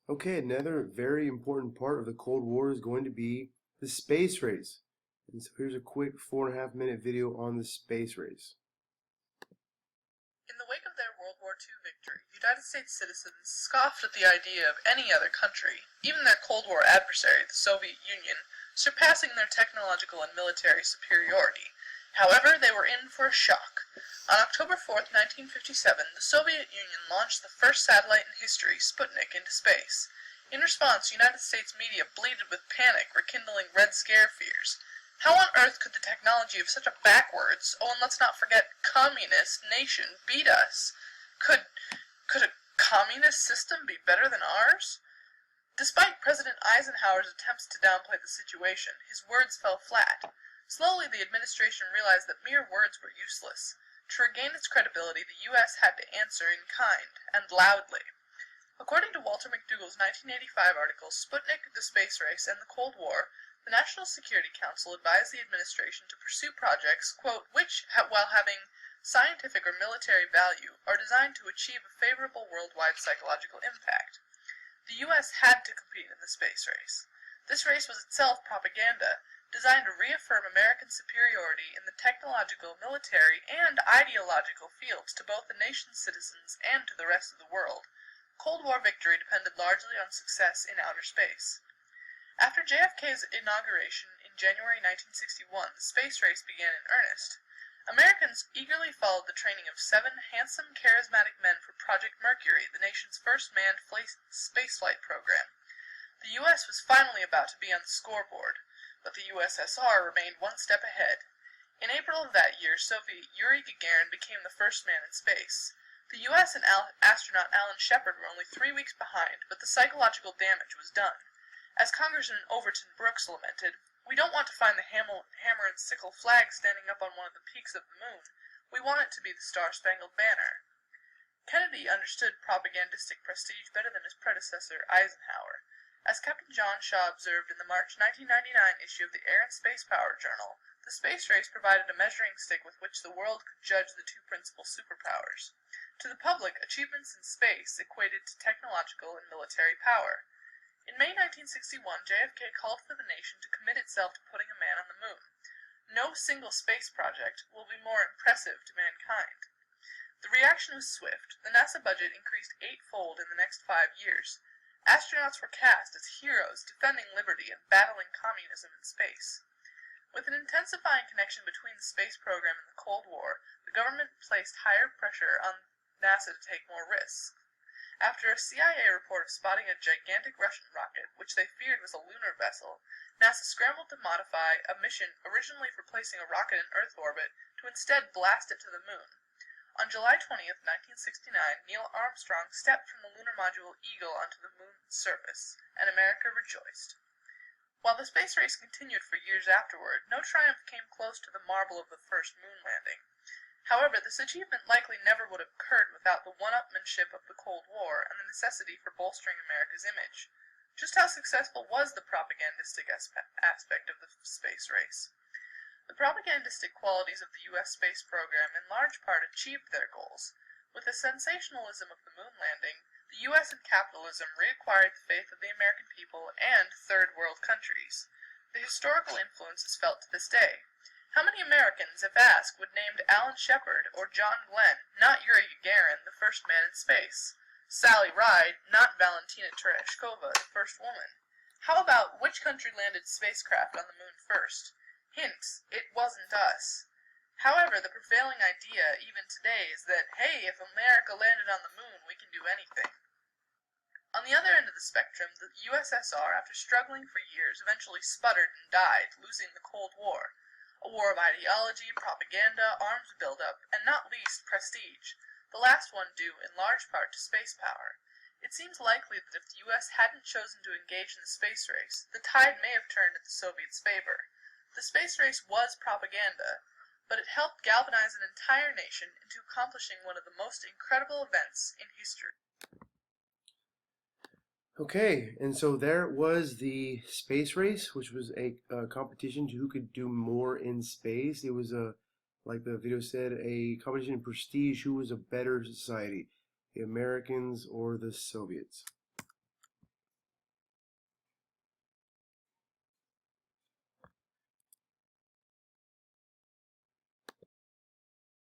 Okay, another very important part of the Cold War is going to be the space race. And so here's a quick 4.5 minute video on the space race. In the wake of their World War II victory, United States citizens scoffed at the idea of any other country, even their Cold War adversary, the Soviet Union, surpassing their technological and military superiority. However, they were in for a shock. On October 4th, 1957, the Soviet Union launched the first satellite in history, Sputnik, into space. In response, United States media bleated with panic, rekindling Red Scare fears. How on earth could the technology of such a backwards, oh, and let's not forget, communist nation beat us? Could a communist system be better than ours? Despite President Eisenhower's attempts to downplay the situation, his words fell flat. Slowly, the administration realized that mere words were useless. To regain its credibility, the U.S. had to answer in kind, and loudly. According to Walter McDougall's 1985 article, Sputnik, the Space Race, and the Cold War, the National Security Council advised the administration to pursue projects, quote, which, while having scientific or military value, are designed to achieve a favorable worldwide psychological impact. The U.S. had to compete in the space race. This race was itself propaganda, designed to reaffirm American superiority in the technological, military, and ideological fields to both the nation's citizens and to the rest of the world. Cold War victory depended largely on success in outer space. After JFK's inauguration in January 1961, the space race began in earnest. Americans eagerly followed the training of 7 handsome, charismatic men for Project Mercury, the nation's first manned spaceflight program. The U.S. was finally about to be on the scoreboard, but the USSR remained one step ahead. In April of that year, Soviet Yuri Gagarin became the first man in space. The U.S. and astronaut Alan Shepard were only 3 weeks behind, but the psychological damage was done. As Congressman Overton Brooks lamented, "We don't want to find the hammer and sickle flag standing up on one of the peaks of the moon. We want it to be the Star-Spangled Banner." Kennedy understood propagandistic prestige better than his predecessor, Eisenhower. As Captain John Shaw observed in the March 1999 issue of the Air and Space Power Journal, the space race provided a measuring stick with which the world could judge the two principal superpowers. To the public, achievements in space equated to technological and military power. In May 1961, JFK called for the nation to commit itself to putting a man on the moon. No single space project will be more impressive to mankind. The reaction was swift. The NASA budget increased 8-fold in the next 5 years. Astronauts were cast as heroes defending liberty and battling communism in space. With an intensifying connection between the space program and the Cold War, the government placed higher pressure on NASA to take more risks. After a CIA report of spotting a gigantic Russian rocket, which they feared was a lunar vessel, NASA scrambled to modify a mission originally for placing a rocket in Earth orbit to instead blast it to the moon. On July 20th, 1969, Neil Armstrong stepped from the lunar module Eagle onto the moon's surface, and America rejoiced. While the space race continued for years afterward, no triumph came close to the marvel of the first moon landing. However, this achievement likely never would have occurred without the one-upmanship of the Cold War and the necessity for bolstering America's image. Just how successful was the propagandistic aspect of the space race? The propagandistic qualities of the U.S. space program in large part achieved their goals. With the sensationalism of the moon landing, the U.S. and capitalism reacquired the faith of the American people and third world countries. The historical influence is felt to this day. How many Americans, if asked, would name Alan Shepard or John Glenn, not Yuri Gagarin, the first man in space? Sally Ride, not Valentina Tereshkova, the first woman? How about which country landed spacecraft on the moon first? Hint, it wasn't us. However, the prevailing idea, even today, is that, hey, if America landed on the moon, we can do anything. On the other end of the spectrum, the USSR, after struggling for years, eventually sputtered and died, losing the Cold War. A war of ideology, propaganda, arms buildup, and not least, prestige, the last one due in large part to space power. It seems likely that if the U.S. hadn't chosen to engage in the space race, the tide may have turned in the Soviets' favor. The space race was propaganda, but it helped galvanize an entire nation into accomplishing one of the most incredible events in history. Okay, and so there was the space race, which was a competition to who could do more in space. It was like the video said, a competition in prestige, who was a better society, the Americans or the Soviets.